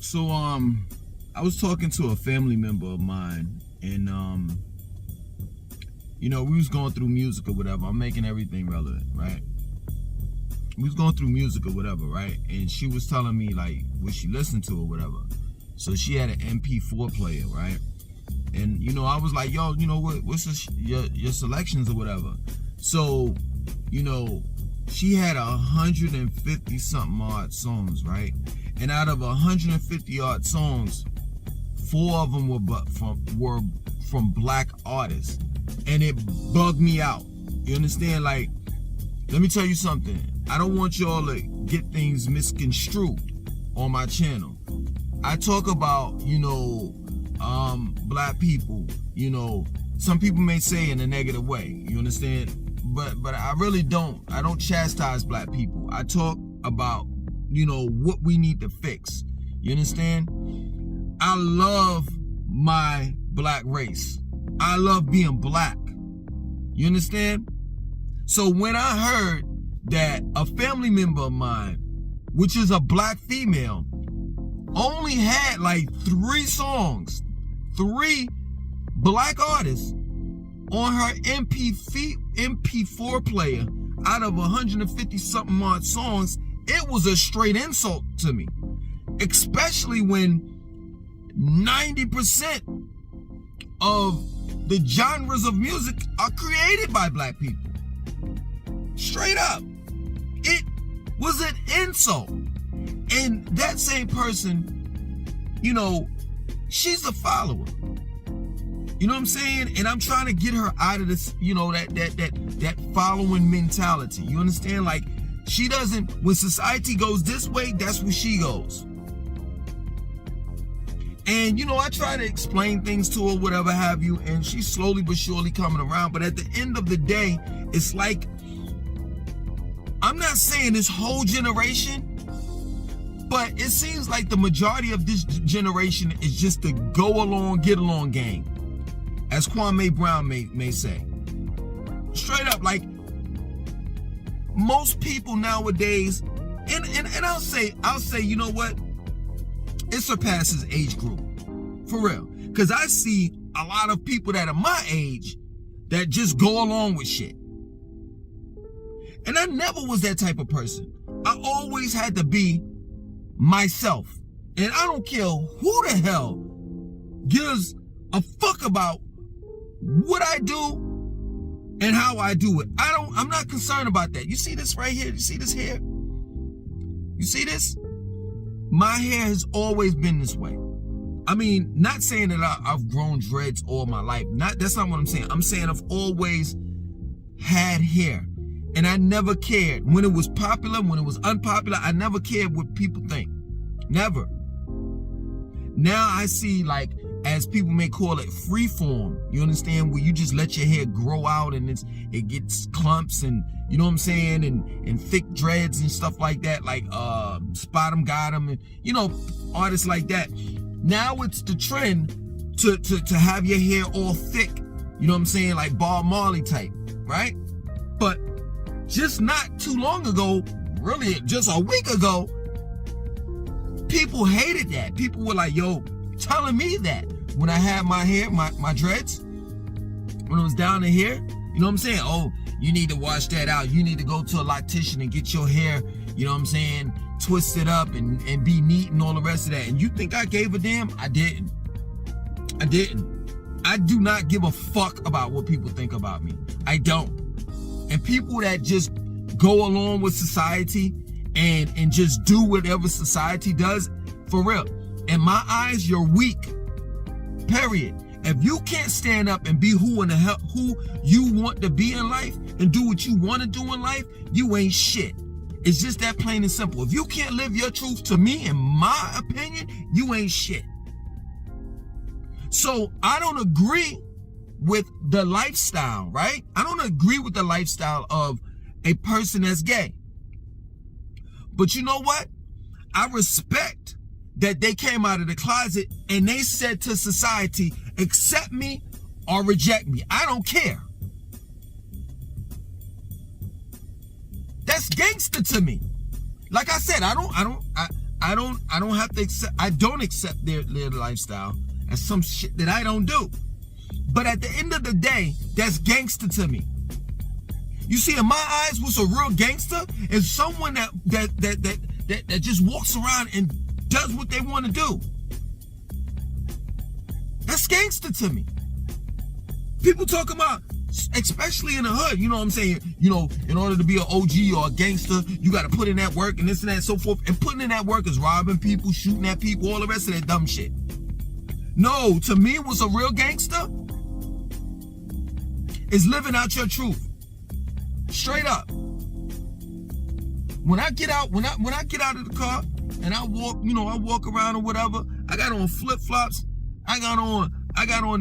So I was talking to a family member of mine, and we was going through music or whatever. I'm making everything relevant, right? We was going through music or whatever, right? And she was telling me like what she listened to or whatever. So she had an MP4 player, right? And I was like, yo, what's your selections or whatever? So, she had 150 something odd songs, right? And out of 150 odd songs, 4 of them were from black artists, and it bugged me out. You understand? Like, let me tell you something. I don't want y'all to get things misconstrued on my channel. I talk about, black people. Some people may say in a negative way. You understand? But I really don't. I don't chastise black people. I talk about, what we need to fix. You understand? I love my black race. I love being black. You understand? So when I heard that a family member of mine, which is a black female, only had like 3 songs, 3 black artists on her MP4 player out of 150 something odd songs, it was a straight insult to me. Especially when 90% of the genres of music are created by black people. Straight up. It was an insult. And that same person, she's a follower. You know what I'm saying? And I'm trying to get her out of this, that following mentality. You understand? Like, she doesn't, when society goes this way, that's where she goes. And, I try to explain things to her, whatever have you, and she's slowly but surely coming around. But at the end of the day, it's like, I'm not saying this whole generation, but it seems like the majority of this generation is just the go along, get along gang, as Kwame Brown may say. Straight up, like, most people nowadays, and I'll say, you know what? It surpasses age group, for real. Because I see a lot of people that are my age that just go along with shit. And I never was that type of person. I always had to be myself. And I don't care who the hell gives a fuck about what I do and how I do it. I'm not concerned about that. You see this right here? You see this hair? You see this? My hair has always been this way. I mean, not saying that I've grown dreads all my life. That's not what I'm saying. I'm saying I've always had hair. And I never cared. When it was popular, when it was unpopular, I never cared what people think. Never. Now I see, like, as people may call it, freeform. You understand? Where you just let your hair grow out and it gets clumps and, you know what I'm saying? And thick dreads and stuff like that. Like Spot 'em Got 'em and, artists like that. Now it's the trend to have your hair all thick. You know what I'm saying? Like Bob Marley type, right? But just not too long ago, really just a week ago, people hated that. People were like, yo, telling me that when I had my hair, my dreads, when it was down in here, you know what I'm saying? Oh, you need to wash that out. You need to go to a loctician and get your hair, you know what I'm saying, twisted up and be neat and all the rest of that. And you think I gave a damn? I didn't. I do not give a fuck about what people think about me. I don't. And people that just go along with society and just do whatever society does, for real, in my eyes, you're weak. Period. If you can't stand up and be who you want to be in life and do what you want to do in life, you ain't shit. It's just that plain and simple. If you can't live your truth, to me, in my opinion, you ain't shit. So I don't agree with the lifestyle, right? I don't agree with the lifestyle of a person that's gay. But you know what? I respect that they came out of the closet and they said to society, accept me or reject me. I don't care. That's gangster to me. Like I said, I I don't have to accept, I don't accept their lifestyle as some shit that I don't do. But at the end of the day, that's gangster to me. You see, in my eyes, what's a real gangster is someone that just walks around and does what they want to do. That's gangster to me. People talk about, especially in the hood, you know what I'm saying? You know, in order to be an OG or a gangster, you got to put in that work and this and that and so forth. And putting in that work is robbing people, shooting at people, all the rest of that dumb shit. No, to me, what's a real gangster is living out your truth. Straight up. When I get out, when I get out of the car and I walk, you know, I walk around or whatever, I got on flip-flops. I got on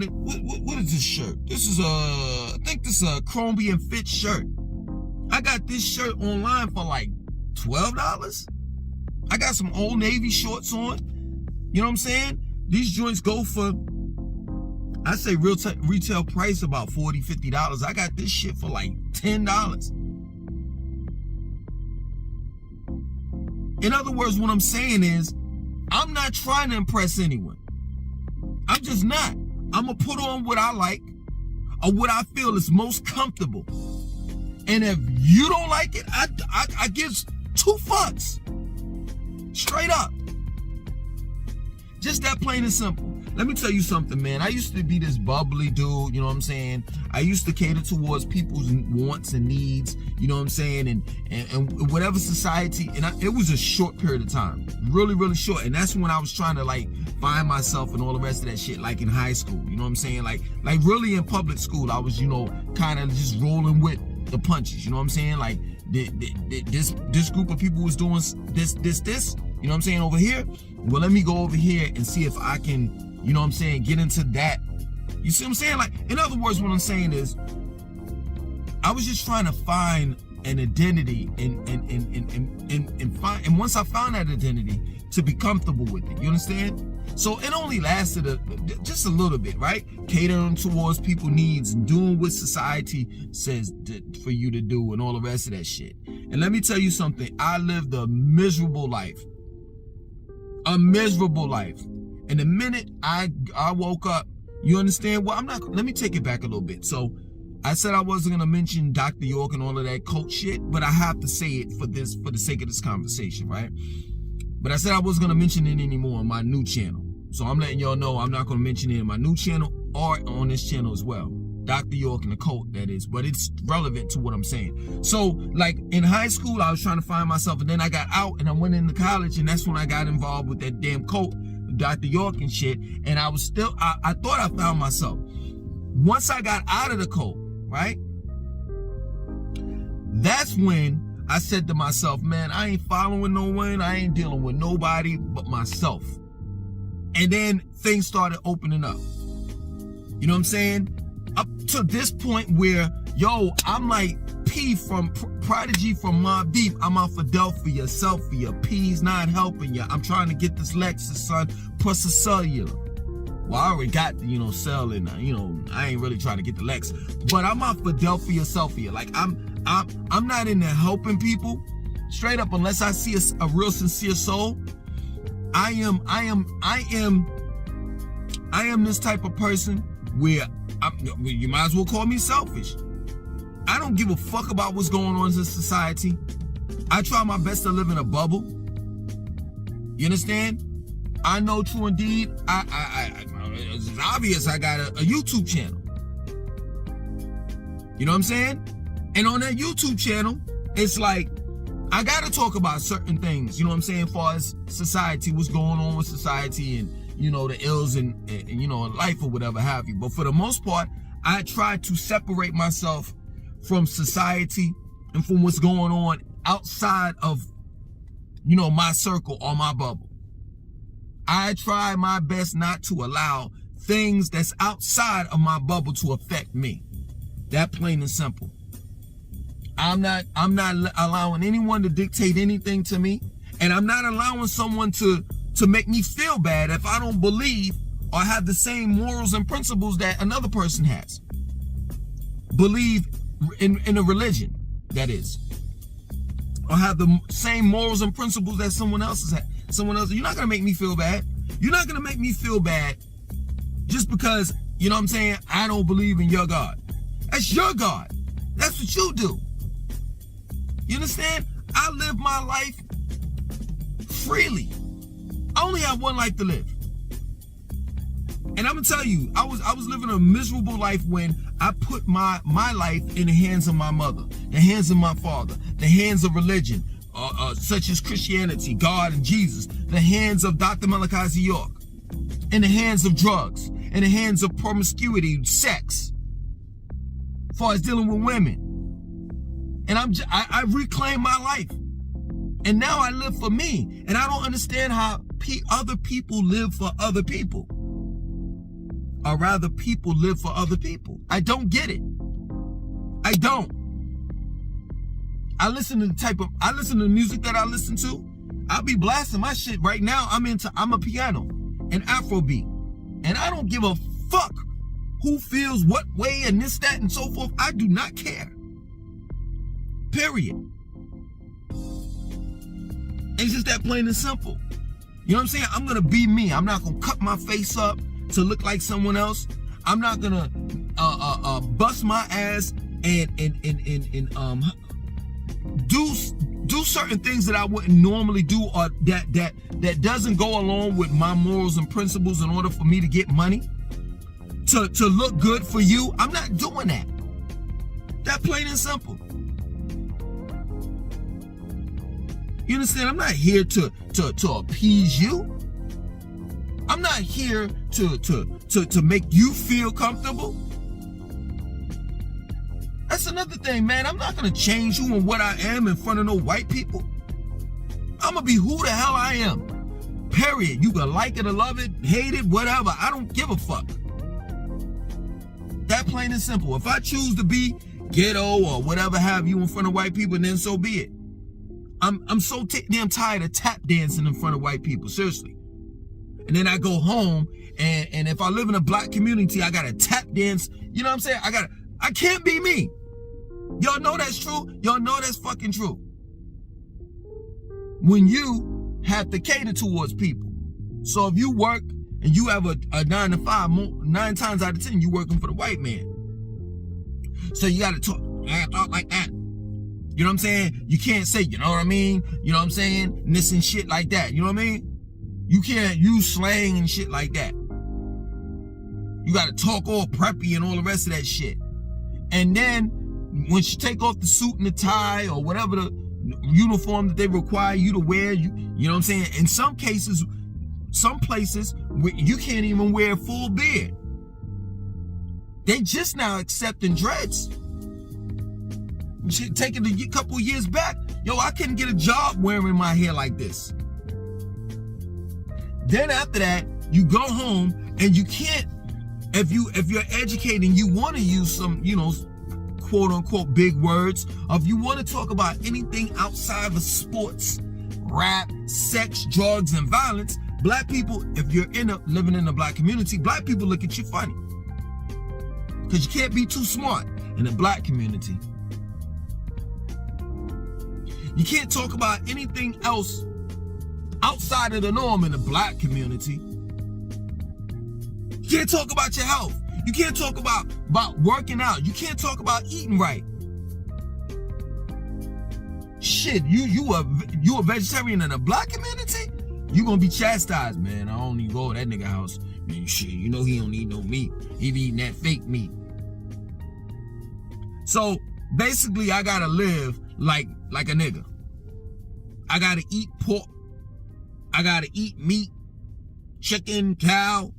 the, what is this shirt? This is I think this is a Chromie & Fitch shirt. I got this shirt online for like $12. I got some Old Navy shorts on. You know what I'm saying? These joints go for, I say retail price about $40, $50. I got this shit for like $10. In other words, what I'm saying is, I'm not trying to impress anyone. I'm just not. I'm going to put on what I like or what I feel is most comfortable. And if you don't like it, I give 2 fucks. Straight up. Just that plain and simple. Let me tell you something, man. I used to be this bubbly dude, you know what I'm saying? I used to cater towards people's wants and needs, you know what I'm saying? And whatever society, and it was a short period of time. Really, really short. And that's when I was trying to like find myself and all the rest of that shit, like in high school, you know what I'm saying? Like really in public school, I was, you know, kind of just rolling with the punches, you know what I'm saying? Like this group of people was doing this, you know what I'm saying, over here. Well, let me go over here and see if I can, you know what I'm saying, get into that. You see what I'm saying? Like, in other words, what I'm saying is, I was just trying to find an identity and find, and once I found that identity, to be comfortable with it. You understand? So it only lasted just a little bit, right? Catering towards people's needs and doing what society says for you to do and all the rest of that shit. And let me tell you something. I lived a miserable life. A miserable life. And the minute I woke up, you understand? Well, let me take it back a little bit. So I said I wasn't going to mention Dr. York and all of that cult shit, but I have to say it for the sake of this conversation, right? But I said I wasn't going to mention it anymore on my new channel. So I'm letting y'all know I'm not going to mention it in my new channel or on this channel as well. Dr. York and the cult, that is. But it's relevant to what I'm saying. So, like, in high school, I was trying to find myself. And then I got out and I went into college. And that's when I got involved with that damn cult, Dr. York and shit. And I was still, I thought I found myself. Once I got out of the cult, right? That's when I said to myself, man, I ain't following no one. I ain't dealing with nobody but myself. And then things started opening up. You know what I'm saying? Up to this point where, yo, I'm like P from Prodigy from Mobb Deep. I'm out Philadelphia, Selfie. P's not helping you. I'm trying to get this Lexus, son, plus a cellular. Well, I already got the, you know, cell and, you know, I ain't really trying to get the Lexus. But I'm out Philadelphia, Selfie. Like, I'm not in there helping people. Straight up, unless I see a real sincere soul. I am this type of person where you might as well call me selfish. I don't give a fuck about what's going on in society. I try my best to live in a bubble. You understand? I know true indeed. It's obvious I got a YouTube channel. You know what I'm saying? And on that YouTube channel, it's like, I gotta talk about certain things, you know what I'm saying, as far as society, what's going on with society and, you know, the ills and you know, life or whatever have you. But for the most part, I try to separate myself from society and from what's going on outside of, you know, my circle or my bubble. I try my best not to allow things that's outside of my bubble to affect me. That plain and simple. I'm not allowing anyone to dictate anything to me, and I'm not allowing someone to make me feel bad if I don't believe or have the same morals and principles that another person has. Believe in a religion, that is. Or have the same morals and principles that someone else someone else, you're not gonna make me feel bad. You're not gonna make me feel bad just because, you know what I'm saying, I don't believe in your God. That's your God. That's what you do. You understand? I live my life freely. I only have one life to live. And I'm gonna tell you, I was living a miserable life when I put my life in the hands of my mother, the hands of my father, the hands of religion, such as Christianity, God and Jesus, the hands of Dr. Malachi Z. York, in the hands of drugs, in the hands of promiscuity, sex, as far as dealing with women. And I reclaimed my life. And now I live for me. And I don't understand how other people live for other people. Or rather, people live for other people. I don't get it. I don't. I listen to the music that I listen to. I'll be blasting my shit right now. I'm a piano and Afrobeat. And I don't give a fuck who feels what way and this, that, and so forth. I do not care. Period. It's just that plain and simple. You know what I'm saying? I'm gonna be me. I'm not gonna cut my face up to look like someone else. I'm not gonna bust my ass and do certain things that I wouldn't normally do, or that doesn't go along with my morals and principles in order for me to get money, to look good for you. I'm not doing that. That plain and simple. You understand? I'm not here to appease you. I'm not here to make you feel comfortable. That's another thing, man. I'm not gonna change who and what I am in front of no white people. I'm gonna be who the hell I am. Period. You can like it or love it, hate it, whatever. I don't give a fuck. That plain and simple. If I choose to be ghetto or whatever have you in front of white people, then so be it. I'm so damn tired of tap dancing in front of white people, seriously. And then I go home, and if I live in a black community, I gotta tap dance. You know what I'm saying? I can't be me. Y'all know that's true. Y'all know that's fucking true. When you have to cater towards people. So if you work and you have a 9 to 5, 9 times out of 10, you working for the white man. So you gotta talk like that. You know what I'm saying? You can't say, you know what I mean? You know what I'm saying? And this and shit like that. You know what I mean? You can't use slang and shit like that. You gotta talk all preppy and all the rest of that shit. And then, when you take off the suit and the tie or whatever the uniform that they require you to wear, you know what I'm saying? In some cases, some places, you can't even wear a full beard. They just now accepting dreads. Taking a couple years back, yo, I couldn't get a job wearing my hair like this. Then after that, you go home and you can't, if you're educating, you want to use some, you know, quote unquote big words, or if you want to talk about anything outside of sports, rap, sex, drugs, and violence, black people, if you're living in a black community, black people look at you funny. Because you can't be too smart in the black community. You can't talk about anything else outside of the norm in the black community. You can't talk about your health. You can't talk about working out. You can't talk about eating right. Shit, you a vegetarian in the black community? You gonna be chastised, man. I don't even go to that nigga house. Man, shit, you know he don't eat no meat. He be eating that fake meat. So basically, I gotta live like a nigga. I gotta eat pork. I gotta eat meat, chicken, cow,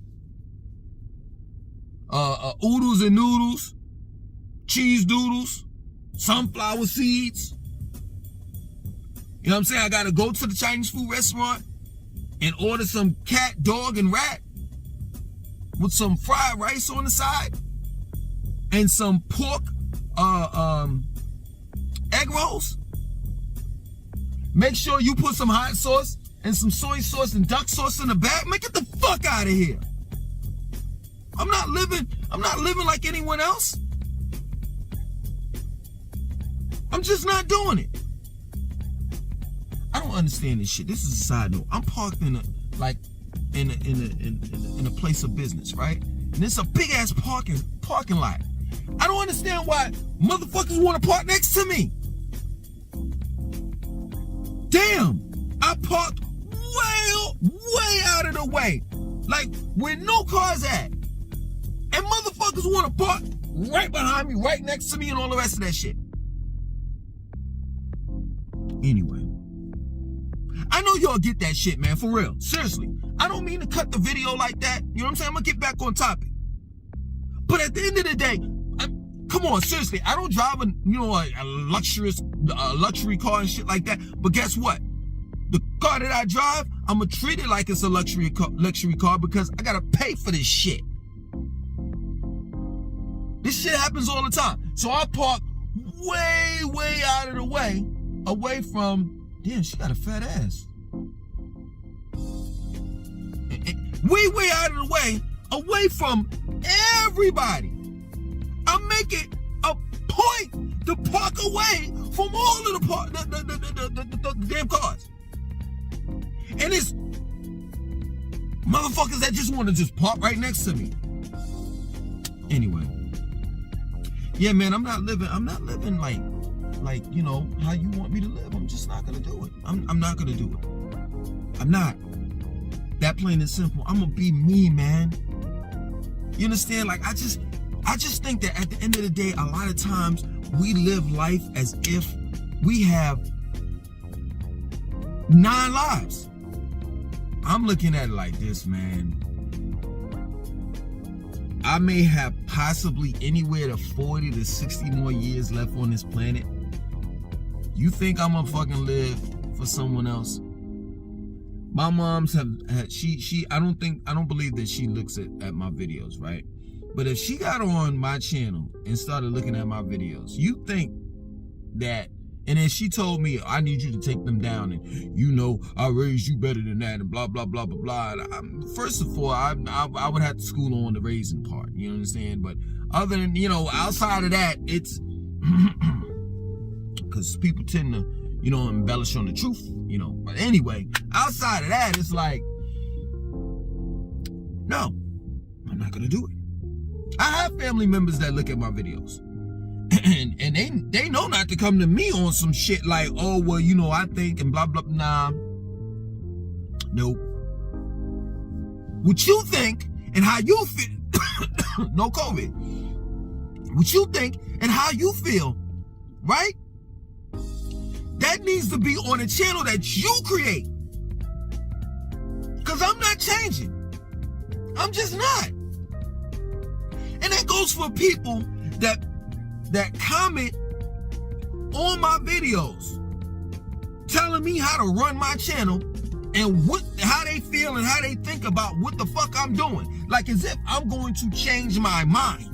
oodles and noodles, cheese doodles, sunflower seeds. You know what I'm saying? I gotta go to the Chinese food restaurant and order some cat, dog, and rat with some fried rice on the side and some pork egg rolls. Make sure you put some hot sauce and some soy sauce and duck sauce in the bag. Man, get the fuck out of here. I'm not living like anyone else. I'm just not doing it. I don't understand this shit. This is a side note. I'm parked in a place of business, right? And it's a big ass parking lot. I don't understand why motherfuckers want to park next to me. Damn, I parked way out of the way, like where no cars at, and motherfuckers want to park right behind me, right next to me, and all the rest of that shit. Anyway, I know y'all get that shit, man, for real. Seriously, I don't mean to cut the video like that. You know what I'm saying? I'm gonna get back on topic. But at the end of the day, come on, seriously, I don't drive a luxury car and shit like that. But guess what? The car that I drive, I'm gonna treat it like it's a luxury car because I gotta pay for this shit. This shit happens all the time. So I park way out of the way, away from, damn, she got a fat ass. Way out of the way, away from everybody. I make it a point to park away from all of the damn cars. And it's motherfuckers that just want to just park right next to me. Anyway. Yeah, man, I'm not living like, you know, how you want me to live. I'm just not gonna do it. I'm not gonna do it. I'm not. That plain and simple. I'm gonna be me, man. You understand? Like, I just think that at the end of the day, a lot of times we live life as if we have 9 lives. I'm looking at it like this, man. I may have possibly anywhere to 40 to 60 more years left on this planet. You think I'm gonna fucking live for someone else? My mom's I don't believe that she looks at my videos, right? But if she got on my channel and started looking at my videos, you think that, and then she told me, I need you to take them down, and you know, I raised you better than that, and blah, blah, blah, blah, blah. First of all, I would have to school on the raising part, you understand? But other than, you know, outside of that, it's, because people tend to, you know, embellish on the truth, you know. But anyway, outside of that, it's like, no, I'm not gonna do it. I have family members that look at my videos. And they know not to come to me on some shit like, oh, well, you know, I think and blah, blah, nah. Nope. What you think and how you feel, no COVID. What you think and how you feel, right? That needs to be on a channel that you create. Because I'm not changing. I'm just not. And that goes for people that comment on my videos telling me how to run my channel and how they feel and how they think about what the fuck I'm doing. Like as if I'm going to change my mind.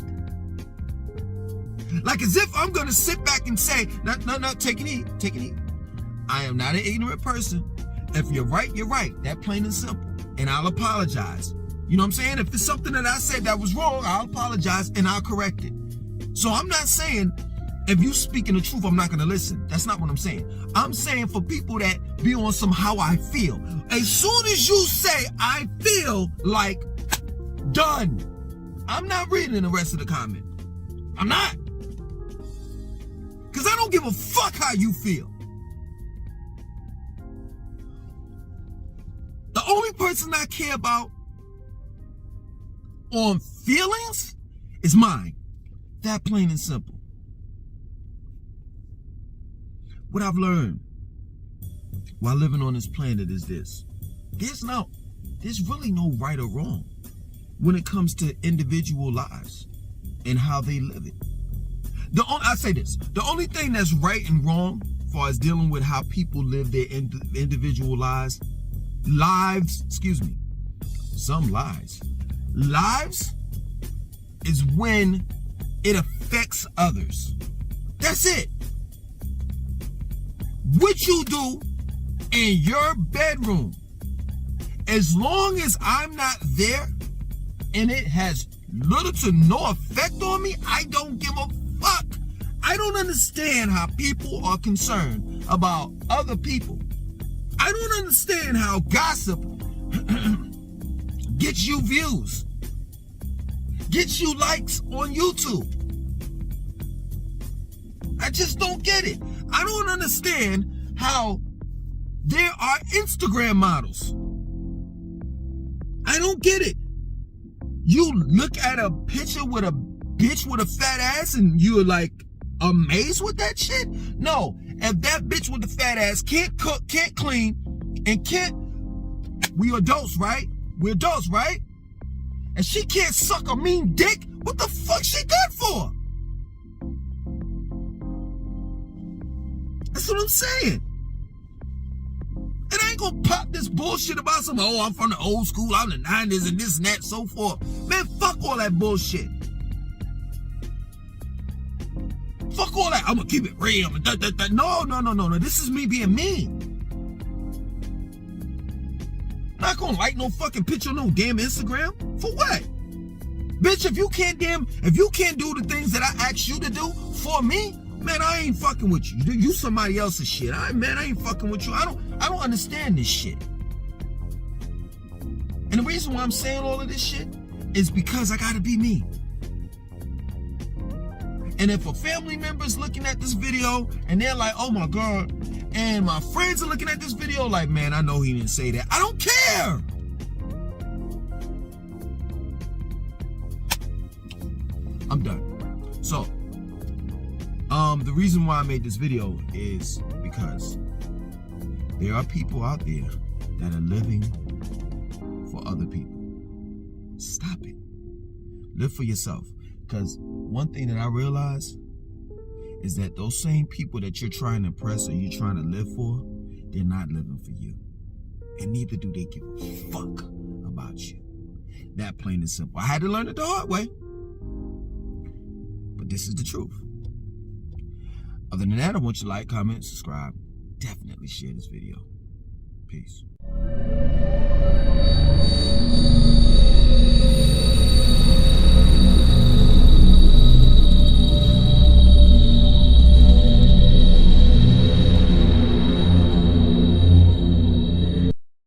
Like as if I'm going to sit back and say, no, take it easy. I am not an ignorant person. If you're right, you're right. That plain and simple. And I'll apologize. You know what I'm saying? If it's something that I said that was wrong, I'll apologize and I'll correct it. So I'm not saying if you speaking the truth, I'm not going to listen. That's not what I'm saying. I'm saying for people that be on some how I feel. As soon as you say, I feel like, done. I'm not reading the rest of the comment. I'm not. Because I don't give a fuck how you feel. The only person I care about on feelings is mine. That plain and simple. What I've learned while living on this planet is this. There's really no right or wrong when it comes to individual lives and how they live it. I say this, the only thing that's right and wrong as far as dealing with how people live their individual lives, is when it affects others. That's it. What you do in your bedroom, as long as I'm not there and it has little to no effect on me, I don't give a fuck. I don't understand how people are concerned about other people. I don't understand how gossip gets you views, gets you likes on YouTube. I just don't get it. I don't understand how there are Instagram models. I don't get it. You look at a picture with a bitch with a fat ass and you're like amazed with that shit? No, if that bitch with the fat ass can't cook, can't clean, and we adults, right? We're adults, right? And she can't suck a mean dick, what the fuck she good for? That's what I'm saying. And I ain't gonna pop this bullshit about I'm from the old school, I'm the 90s and this and that, so forth. Man, fuck all that bullshit. Fuck all that. I'm gonna keep it real. No. This is me being me. Not gonna like no fucking picture on no damn Instagram. For what? Bitch, if you can't do the things that I asked you to do for me, man, I ain't fucking with you. You somebody else's shit. I ain't fucking with you. I don't understand this shit. And the reason why I'm saying all of this shit is because I gotta be me. And if a family member's looking at this video and they're like, oh my God, and my friends are looking at this video like, man, I know he didn't say that. I don't care. I'm done. So, the reason why I made this video is because there are people out there that are living for other people. Stop it. Live for yourself. Because one thing that I realize is that those same people that you're trying to impress or you're trying to live for, they're not living for you. And neither do they give a fuck about you. That plain and simple. I had to learn it the hard way. But this is the truth. Other than that, I want you to like, comment, subscribe. Definitely share this video. Peace.